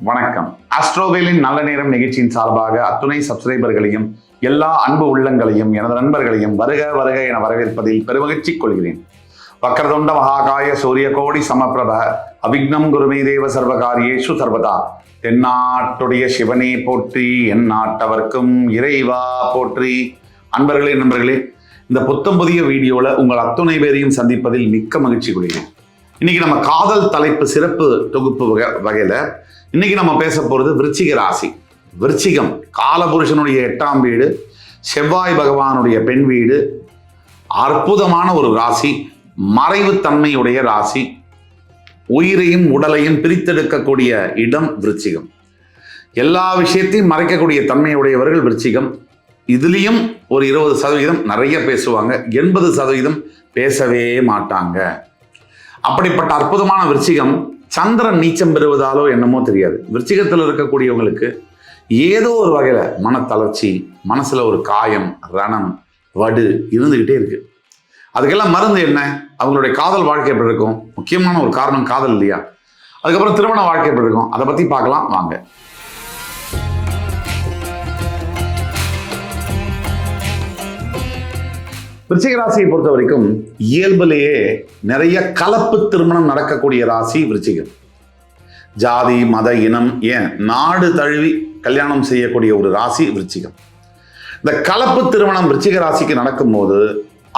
வணக்கம். ஆஸ்ட்ரோவேலின் நல்ல நேரம் நிகழ்ச்சியின் சார்பாக அத்துணை சப்ஸ்கிரைபர்களையும் எல்லா அன்பு உள்ளங்களையும் எனது நண்பர்களையும் வருக வருக என வரவேற்பதில் பெருமகிழ்ச்சி கொள்கிறேன். வக்ரதுண்ட மகாகாய சூரிய கோடி சமப்பிரப அவிக்னம் குருமே தேவ சர்வகாரியேஷு சர்வதா. தென்னாட்டுடைய சிவனே போற்றி, என் நாட்டவர்க்கும் இறைவா போற்றி. நண்பர்களே, இந்த புத்தம் புதிய வீடியோவில் உங்கள் அத்துணை பேரையும் சந்திப்பதில் மிக்க மகிழ்ச்சி கொள்கிறேன். இன்னைக்கு நம்ம காதல் தலைப்பு சிறப்பு தொகுப்பு வகையில் இன்னைக்கு நம்ம பேச போகிறது விருச்சிக ராசி. விருச்சிகம் காலபுருஷனுடைய 8ஆம் வீடு, செவ்வாய் பகவானுடைய பெண் வீடு, அற்புதமான ஒரு ராசி, மறைவு தன்மையுடைய ராசி, உயிரையும் உடலையும் பிரித்தெடுக்கக்கூடிய இடம் விருச்சிகம். எல்லா விஷயத்தையும் மறைக்கக்கூடிய தன்மையுடையவர்கள் விருச்சிகம். இதுலேயும் ஒரு 20% நிறைய பேசுவாங்க, 80% பேசவே மாட்டாங்க. அப்படிப்பட்ட அற்புதமான விருச்சிகம் சந்திரன் நீச்சம் பெறுவதாலோ என்னமோ தெரியாது, விருச்சிகத்தில் இருக்கக்கூடியவங்களுக்கு ஏதோ ஒரு வகையில் மனத்தளர்ச்சி, மனசில் ஒரு காயம், ரணம், வடு இருந்துக்கிட்டே இருக்கு. அதுக்கெல்லாம் மருந்து என்ன? அவங்களுடைய காதல் வாழ்க்கை எப்படி இருக்கும்? முக்கியமான ஒரு காரணம் காதல் இல்லையா? அதுக்கப்புறம் திருமண வாழ்க்கை எப்படி இருக்கும்? அதை பற்றி பார்க்கலாம் வாங்க. விருச்சிக ராசியை பொறுத்த வரைக்கும் இயல்பிலேயே நிறைய கலப்பு திருமணம் நடக்கக்கூடிய ராசி விருச்சிகம். ஜாதி, மத, இனம், ஏன் நாடு தழுவி கல்யாணம் செய்யக்கூடிய ஒரு ராசி விருச்சிகம். இந்த கலப்பு திருமணம் விருச்சிக ராசிக்கு நடக்கும்போது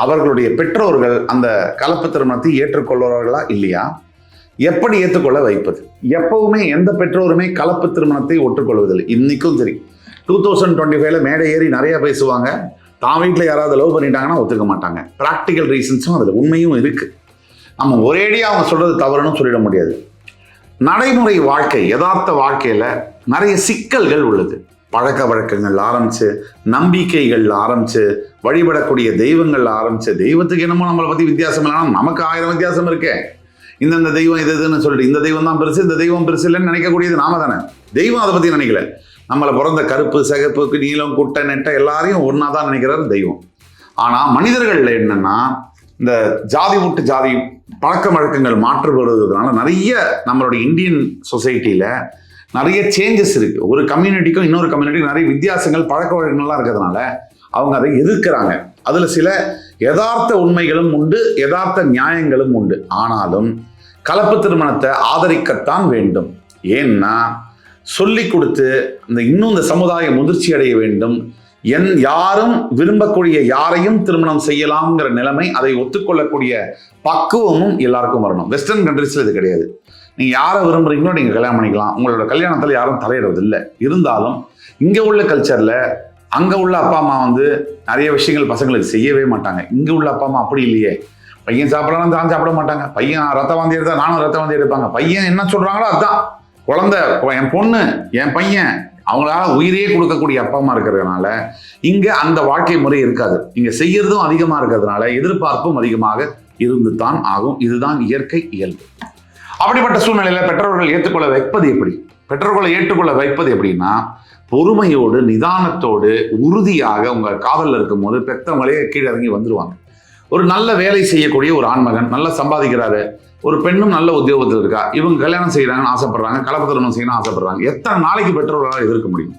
அவர்களுடைய பெற்றோர்கள் அந்த கலப்பு திருமணத்தை ஏற்றுக்கொள்வார்களா இல்லையா? எப்படி ஏற்றுக்கொள்ள வைப்பது? எப்பவுமே எந்த பெற்றோருமே கலப்பு திருமணத்தை ஒற்றுக்கொள்வதில்லை. இன்னைக்கும் சரி, 2025 மேடை ஏறி நிறைய பேசுவாங்க. தான் வீட்டில் யாராவது லவ் பண்ணிட்டாங்கன்னா ஒத்துக்க மாட்டாங்க. ப்ராக்டிக்கல் ரீசன்ஸும் அதில் உண்மையும் இருக்குது. நம்ம ஒரேடியாக அவங்க சொல்கிறது தவறுன்னு சொல்லிட முடியாது. நடைமுறை வாழ்க்கை, யதார்த்த வாழ்க்கையில் நிறைய சிக்கல்கள் உள்ளது. பழக்க வழக்கங்கள் ஆரம்பித்து, நம்பிக்கைகள் ஆரம்பித்து, வழிபடக்கூடிய தெய்வங்கள் ஆரம்பித்து, தெய்வத்துக்கு என்னமோ நம்மளை பற்றி வித்தியாசம் இல்லைனா நமக்கு 1000 வித்தியாசம் இருக்கே. இந்தந்த தெய்வம் இதுன்னு சொல்லிட்டு இந்த தெய்வம் தான் பெருசு, இந்த தெய்வம் பெருசு இல்லைன்னு நினைக்கக்கூடியது நாம தானே. தெய்வம் அதை பற்றி நினைக்கல. நம்மளை பிறந்த கருப்பு, சிகப்பு, நீளம், குட்டை, நெட்டை எல்லாரையும் ஒன்றா தான் நினைக்கிறார் தெய்வம். ஆனால் மனிதர்களில் என்னன்னா, இந்த ஜாதி விட்டு ஜாதி பழக்க வழக்கங்கள் மாற்றுபடுவதனால நிறைய நம்மளுடைய இந்தியன் சொசைட்டியில் நிறைய சேஞ்சஸ் இருக்குது. ஒரு கம்யூனிட்டிக்கும் இன்னொரு கம்யூனிட்டிக்கும் நிறைய வித்தியாசங்கள், பழக்க வழக்கங்கள்லாம் இருக்கிறதுனால அவங்க அதை எதிர்க்கிறாங்க. அதில் சில யதார்த்த உண்மைகளும் உண்டு, யதார்த்த நியாயங்களும் உண்டு. ஆனாலும் கலப்பு திருமணத்தை ஆதரிக்கத்தான் வேண்டும். ஏன்னா சொல்லி கொடுத்து இன்னும் இந்த சமுதாயம் முதிர்ச்சி அடைய வேண்டும். யாரும் விரும்பக்கூடிய யாரையும் திருமணம் செய்யலாம்ங்கிற நிலைமை, அதை ஒத்துக்கொள்ளக்கூடிய பக்குவமும் எல்லாருக்கும் வரணும். வெஸ்டர்ன் கண்ட்ரீஸ்ல இது கிடையாது. நீங்க யாரை விரும்புறீங்களோ நீங்க கல்யாணம் பண்ணிக்கலாம். உங்களோட கல்யாணத்துல யாரும் தலையிடுறது இல்லை. இருந்தாலும் இங்க உள்ள கல்ச்சர்ல அங்க உள்ள அப்பா அம்மா நிறைய விஷயங்கள் பசங்களுக்கு செய்யவே மாட்டாங்க. இங்க உள்ள அப்பா அம்மா அப்படி இல்லையே. பையன் சாப்பிடலாம் தான் சாப்பிட மாட்டாங்க. பையன் ரத்த வாந்தி எடுத்தா நானும் ரத்த வாந்தி எடுப்பாங்க. பையன் என்ன சொல்றாங்களோ அதுதான். குழந்தை, என் பொண்ணு, என் பையன், அவங்களால உயிரையே கொடுக்கக்கூடிய அப்பா அம்மா இருக்கிறதுனால இங்க அந்த வாழ்க்கை முறை இருக்காது. இங்க செய்யறதும் அதிகமா இருக்கிறதுனால எதிர்பார்ப்பும் அதிகமாக இருந்து தான் ஆகும். இதுதான் இயற்கை இயல்பு. அப்படிப்பட்ட சூழ்நிலையில பெற்றோர்கள் ஏற்றுக்கொள்ள வைப்பது எப்படி? பெற்றோர்களை ஏற்றுக்கொள்ள வைப்பது எப்படின்னா, பொறுமையோடு, நிதானத்தோடு, உறுதியாக உங்க காதலில் இருக்கும்போது பெற்றவங்களே கீழே இறங்கி வந்துருவாங்க. ஒரு நல்ல வேலை செய்யக்கூடிய ஒரு ஆண்மகன் நல்லா சம்பாதிக்கிறாரு, ஒரு பெண்ணும் நல்ல உத்தியோகத்தில் இருக்கா, இவங்க கல்யாணம் செய்யறாங்கன்னு ஆசைப்படுறாங்க, கலப்பு திருமணம் செய்யணும்னு ஆசைப்படுறாங்க. எத்தனை நாளைக்கு பெற்றோர்களால் எதிர்க்க முடியும்?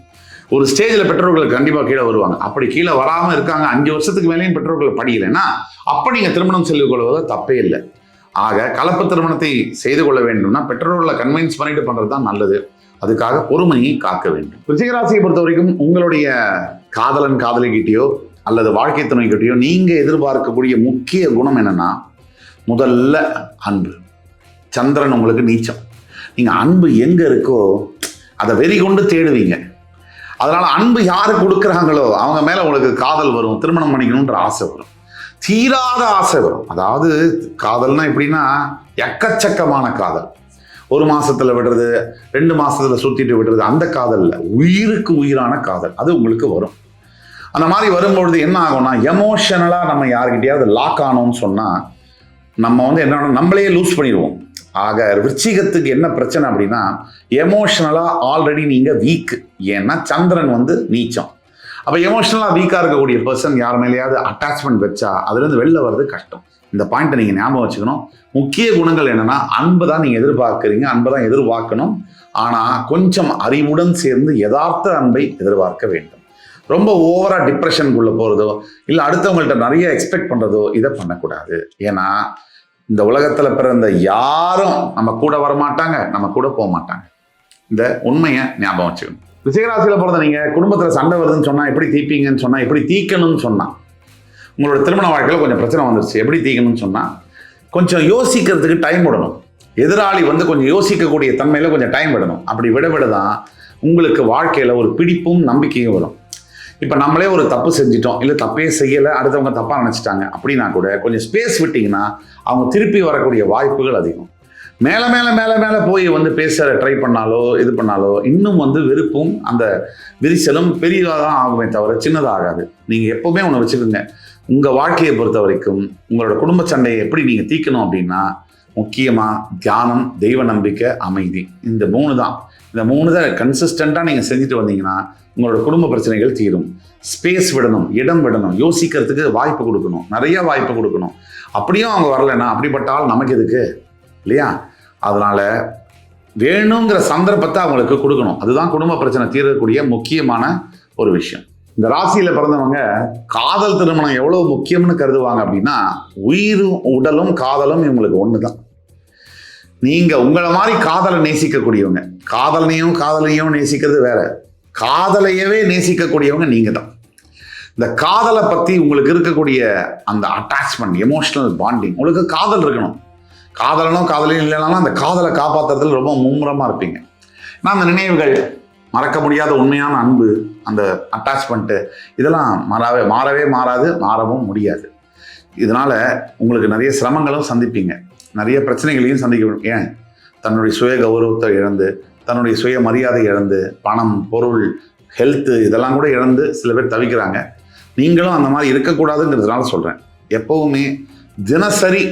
ஒரு ஸ்டேஜில் பெற்றோர்கள் கண்டிப்பாக கீழே வருவாங்க. அப்படி கீழே வராமல் இருக்காங்க, 5 வருஷத்துக்கு மேலேயும் பெற்றோர்கள் படிக்கலைன்னா அப்போ நீங்கள் திருமணம் செய்து கொள்வது தப்பே இல்லை. ஆக கலப்பு திருமணத்தை செய்து கொள்ள வேண்டும்னா பெற்றோர்களை கன்வின்ஸ் பண்ணிட்டு பண்ணுறது தான் நல்லது. அதுக்காக பொறுமையை காக்க வேண்டும். விருச்சிக ராசியை பொறுத்த வரைக்கும் உங்களுடைய காதலன் காதலிக்கிட்டேயோ அல்லது வாழ்க்கை துணைக்கிட்டேயோ நீங்க எதிர்பார்க்கக்கூடிய முக்கிய குணம் என்னன்னா, முதல்ல அன்பு. சந்திரன் உங்களுக்கு நீச்சம். நீங்க அன்பு எங்க இருக்கோ அதை வெறி கொண்டு தேடுவீங்க. அதனால அன்பு யாரு கொடுக்குறாங்களோ அவங்க மேல உங்களுக்கு காதல் வரும், திருமணம் பண்ணிக்கணும்ன்ற ஆசை வரும், தீராத ஆசை வரும். அதாவது காதல்னா எப்படின்னா எக்கச்சக்கமான காதல். 1 மாசத்துல விடுறது, 2 மாசத்துல சுத்திட்டு விடுறது, அந்த காதல் இல்லை. உயிருக்கு உயிரான காதல் அது உங்களுக்கு வரும். அந்த மாதிரி வரும்பொழுது என்ன ஆகும்னா, எமோஷனலா நம்ம யாருக்கிட்டையாவது லாக் ஆனோம்னு சொன்னா நம்ம என்ன நம்மளே லூஸ் பண்ணிடுவோம். ஆக விருச்சிகத்துக்கு என்ன பிரச்சனை அப்படின்னா, எமோஷனலா ஆல்ரெடி நீங்க வீக். ஏன்னா சந்திரன் நீச்சம். அப்போ எமோஷனலாக வீக்காக இருக்கக்கூடிய பர்சன் யார் மேலேயாவது அட்டாச்மெண்ட் வச்சா அதுலேருந்து வெளில வர்றது கஷ்டம். இந்த பாயிண்ட்டை நீங்கள் ஞாபகம் வச்சுக்கணும். முக்கிய குணங்கள் என்னென்னா, அன்பு தான் நீங்கள் எதிர்பார்க்குறீங்க, அன்பை தான் எதிர்பார்க்கணும். ஆனால் கொஞ்சம் அறிவுடன் சேர்ந்து யதார்த்த அன்பை எதிர்பார்க்க வேண்டும். ரொம்ப ஓவராக டிப்ரெஷனுக்குள்ளே போகிறதோ இல்லை அடுத்தவங்கள்ட்ட நிறைய எக்ஸ்பெக்ட் பண்ணுறதோ இதை பண்ணக்கூடாது. ஏன்னா இந்த உலகத்தில் பிறந்த யாரும் நம்ம கூட வரமாட்டாங்க, நம்ம கூட போக மாட்டாங்க. இந்த உண்மையை ஞாபகம் வச்சுக்கணும். ரிஷிகராசியில் பிறந்த நீங்கள் குடும்பத்தில் சண்டை வருதுன்னு சொன்னால் எப்படி தீர்ப்பீங்கன்னு சொன்னால், எப்படி தீர்க்கணும்னு சொன்னால், உங்களோட திருமண வாழ்க்கையில் கொஞ்சம் பிரச்சனை வந்துருச்சு, எப்படி தீர்க்கணும்னு சொன்னால் கொஞ்சம் யோசிக்கிறதுக்கு டைம் விடணும். எதிராளி கொஞ்சம் யோசிக்கக்கூடிய தன்மையில் கொஞ்சம் டைம் விடணும். அப்படி விட தான் உங்களுக்கு வாழ்க்கையில் ஒரு பிடிப்பும் நம்பிக்கையும் வரும். இப்போ நம்மளே ஒரு தப்பு செஞ்சிட்டோம், இல்லை தப்பே செய்யலை, அடுத்தவங்க தப்பாக நினச்சிட்டாங்க அப்படின்னா கூட கொஞ்சம் ஸ்பேஸ் விட்டிங்கன்னா அவங்க திருப்பி வரக்கூடிய வாய்ப்புகள் அதிகம். மேலே மேலே மேலே மேலே போய் பேச ட்ரை பண்ணாலோ இது பண்ணாலோ இன்னும் வெறுப்பும் அந்த விரிசலும் பெரியதாக தான் ஆகுமே தவிர சின்னதாக ஆகாது. நீங்கள் எப்போவுமே ஒன்று வச்சுக்கோங்க, உங்கள் வாழ்க்கையை பொறுத்த வரைக்கும் உங்களோட குடும்ப சண்டையை எப்படி நீங்கள் தீர்க்கணும் அப்படின்னா, முக்கியமாக தியானம், தெய்வ நம்பிக்கை, அமைதி, இந்த 3 தான். இந்த 3 தான் கன்சிஸ்டண்ட்டாக நீங்கள் செஞ்சுட்டு வந்தீங்கன்னா உங்களோட குடும்ப பிரச்சனைகள் தீரும். ஸ்பேஸ் விடணும், இடம் விடணும், யோசிக்கிறதுக்கு வாய்ப்பு கொடுக்கணும், நிறைய வாய்ப்பு கொடுக்கணும். அப்படியும் அவங்க வரலைன்னா அப்படிப்பட்டால் நமக்கு எதுக்கு இல்லையா? அதனால வேணுங்கிற சந்தர்ப்பத்தை அவங்களுக்கு கொடுக்கணும். அதுதான் குடும்ப பிரச்சனை தீரக்கூடிய முக்கியமான ஒரு விஷயம். இந்த ராசியில பிறந்தவங்க காதல் திருமணம் எவ்வளவு முக்கியம்னு கருதுவாங்க அப்படின்னா, உயிரும் உடலும் காதலும் இவங்களுக்கு ஒண்ணுதான். நீங்க உங்களை மாதிரி காதலை நேசிக்கக்கூடியவங்க, காதலையும் நேசிக்கிறது வேற, காதலையவே நேசிக்கக்கூடியவங்க நீங்க தான். இந்த காதலை பத்தி உங்களுக்கு இருக்கக்கூடிய அந்த அட்டாச்மெண்ட், எமோஷனல் பாண்டிங், உங்களுக்கு காதல் இருக்கணும். காதலையும் இல்லைனாலும் அந்த காதலை காப்பாற்றுறதுல ரொம்ப மும்முரமாக இருப்பீங்க. நான் அந்த நினைவுகள், மறக்க முடியாத உண்மையான அன்பு, அந்த அட்டாச்மெண்ட்டு இதெல்லாம் மாறவே மாறாது, மாறவும் முடியாது. இதனால் உங்களுக்கு நிறைய சிரமங்களும் சந்திப்பீங்க, நிறைய பிரச்சனைகளையும் சந்திக்க. ஏன் தன்னுடைய சுய கௌரவத்தை இழந்து, தன்னுடைய சுய மரியாதை இழந்து, பணம், பொருள், ஹெல்த்து இதெல்லாம் கூட இழந்து சில பேர் தவிக்கிறாங்க. நீங்களும் அந்த மாதிரி இருக்கக்கூடாதுங்கிறதுனால சொல்கிறேன். எப்போவுமே தினசரி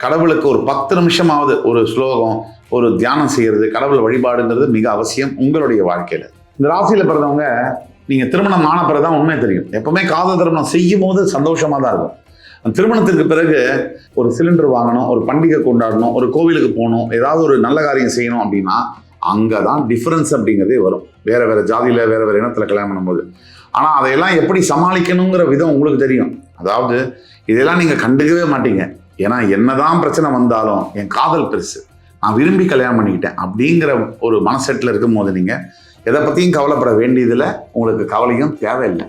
கடவுளுக்கு ஒரு 10 நிமிஷமாவது ஒரு ஸ்லோகம், ஒரு தியானம் செய்கிறது, கடவுள் வழிபாடுங்கிறது மிக அவசியம் உங்களுடைய வாழ்க்கையில். இந்த ராசியில் பிறந்தவங்க நீங்கள் திருமணம் ஆன பிறகு தான் உண்மை தெரியும். எப்பவுமே காதல் திருமணம் செய்யும் போது சந்தோஷமாக தான் இருக்கும். அந்த திருமணத்திற்கு பிறகு ஒரு சிலிண்டர் வாங்கணும், ஒரு பண்டிகை கொண்டாடணும், ஒரு கோவிலுக்கு போகணும், ஏதாவது ஒரு நல்ல காரியம் செய்யணும் அப்படின்னா அங்கே தான் டிஃப்ரென்ஸ் அப்படிங்கிறதே வரும். வேற ஜாதியில் வேற இனத்தில் கல்யாணம் பண்ணும்போது. ஆனால் அதையெல்லாம் எப்படி சமாளிக்கணுங்கிற விதம் உங்களுக்கு தெரியும். அதாவது இதெல்லாம் நீங்கள் கண்டுக்கவே மாட்டீங்க. ஏன்னா என்னதான் பிரச்சனை வந்தாலும் என் காதல் பெருசு, நான் விரும்பி கல்யாணம் பண்ணிக்கிட்டேன் அப்படிங்கிற ஒரு மனசெட்டில் இருக்கும் போது நீங்கள் எதை பற்றியும் கவலைப்பட வேண்டியதில், உங்களுக்கு கவலையும் தேவையில்லை.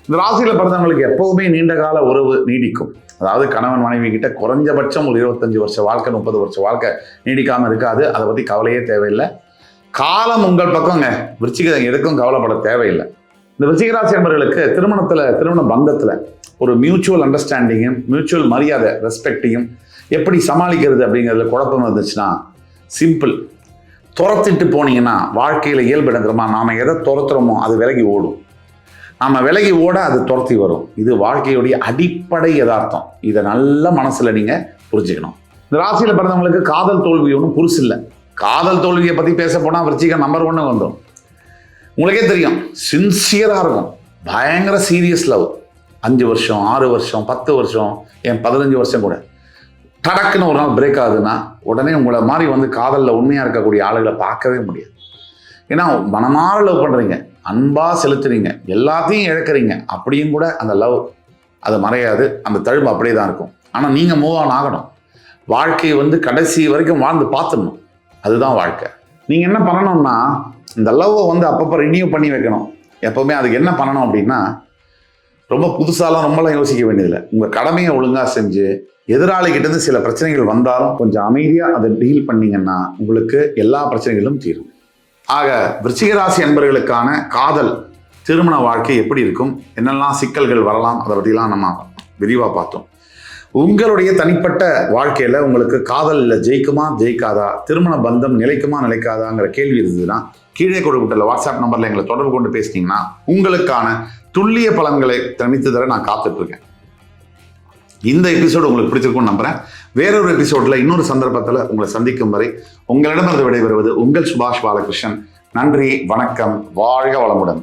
இந்த ராசியில் பிறந்தவங்களுக்கு எப்போவுமே நீண்ட கால உறவு நீடிக்கும். அதாவது கணவன் மனைவி கிட்ட குறைஞ்சபட்சம் ஒரு 25 வருஷ வாழ்க்கை, 30 வருஷ வாழ்க்கை நீடிக்காமல் இருக்காது. அதை பற்றி கவலையே தேவையில்லை. காலம் உங்கள் பக்கங்க. விருச்சிகம் எதுக்கும் கவலைப்பட தேவையில்லை. இந்த விருச்சிகராசி நண்பர்களுக்கு திருமண பந்தத்தில் ஒரு மியூச்சுவல் அண்டர்ஸ்டாண்டிங்கும், மியூச்சுவல் மரியாதை, ரெஸ்பெக்டையும் எப்படி சமாளிக்கிறது அப்படிங்கிறதுல குழப்பம் இருந்துச்சுன்னா சிம்பிள். துரத்திட்டு போனீங்கன்னா வாழ்க்கையில் இயல்பு இடந்துருமா, நாம் எதை துரத்துறோமோ அது விலகி ஓடும். நம்ம விலகி ஓட அது துரத்தி வரும். இது வாழ்க்கையுடைய அடிப்படை யதார்த்தம். இதை நல்ல மனசில் நீங்கள் புரிஞ்சுக்கணும். இந்த ராசியில் பிறந்தவங்களுக்கு காதல் தோல்வி ஒன்றும் புதுசு இல்லை. காதல் தோல்வியை பற்றி பேச போனால் விருச்சிகம் நம்பர் 1 வந்துடும். உங்களுக்கே தெரியும், சின்சியராக இருக்கும், பயங்கர சீரியஸ் லவ். 5 வருஷம், 6 வருஷம், 10 வருஷம், ஏன் 15 வருஷம் கூட டடக்குன்னு ஒரு நாள் பிரேக் ஆகுதுன்னா உடனே உங்களை மாதிரி காதலில் உண்மையாக இருக்கக்கூடிய ஆளுகளை பார்க்கவே முடியாது. ஏன்னா மனமாற லவ் பண்ணுறீங்க, அன்பாக செலுத்துறீங்க, எல்லாத்தையும் இழக்கிறீங்க. அப்படியும் கூட அந்த லவ் அது மறையாது, அந்த தழும்பு அப்படியே தான் இருக்கும். ஆனால் நீங்கள் மூவ் ஆன் ஆகணும். வாழ்க்கையை கடைசி வரைக்கும் வாழ்ந்து பார்த்துடணும். அதுதான் வாழ்க்கை. நீங்கள் என்ன பண்ணணும்னா, இந்த லவ்வை அப்பப்போ ரினியூ பண்ணி வைக்கணும். எப்போவுமே அதுக்கு என்ன பண்ணணும் அப்படின்னா, ரொம்ப புதுசாலாம் ரொம்பலாம் யோசிக்க வேண்டியதில்லை. உங்கள் கடமையை ஒழுங்காக செஞ்சு, எதிராளிகிட்டேருந்து சில பிரச்சனைகள் வந்தாலும் கொஞ்சம் அமைதியாக அதை டீல் பண்ணிங்கன்னா உங்களுக்கு எல்லா பிரச்சனைகளும் தீரும். ஆக விருச்சிகராசி அன்பர்களுக்கான காதல் திருமண வாழ்க்கை எப்படி இருக்கும், என்னெல்லாம் சிக்கல்கள் வரலாம், அதை பற்றிலாம் நம்ம விரிவாக பார்த்தோம். உங்களுடைய தனிப்பட்ட வாழ்க்கையில் உங்களுக்கு காதலில் ஜெயிக்குமா ஜெயிக்காதா, திருமண பந்தம் நிலைக்குமா நிலைக்காதாங்கிற கேள்வி இருந்ததுன்னா கீழே கொடுக்கப்பட்டுள்ள வாட்ஸ்அப் நம்பரில் எங்களை தொடர்பு கொண்டு பேசினீங்கன்னா உங்களுக்கான துல்லிய பலன்களை தனித்து தர நான் காத்துட்ருக்கேன். இந்த எபிசோடு உங்களுக்கு பிடிச்சிருக்கும்னு நம்புகிறேன். வேறொரு எபிசோடில் இன்னொரு சந்தர்ப்பத்தில் உங்களை சந்திக்கும் வரை உங்களிடமிருந்து விடைபெறுவது உங்கள் சுபாஷ் பாலகிருஷ்ணன். நன்றி, வணக்கம், வாழ்க வளமுடன்.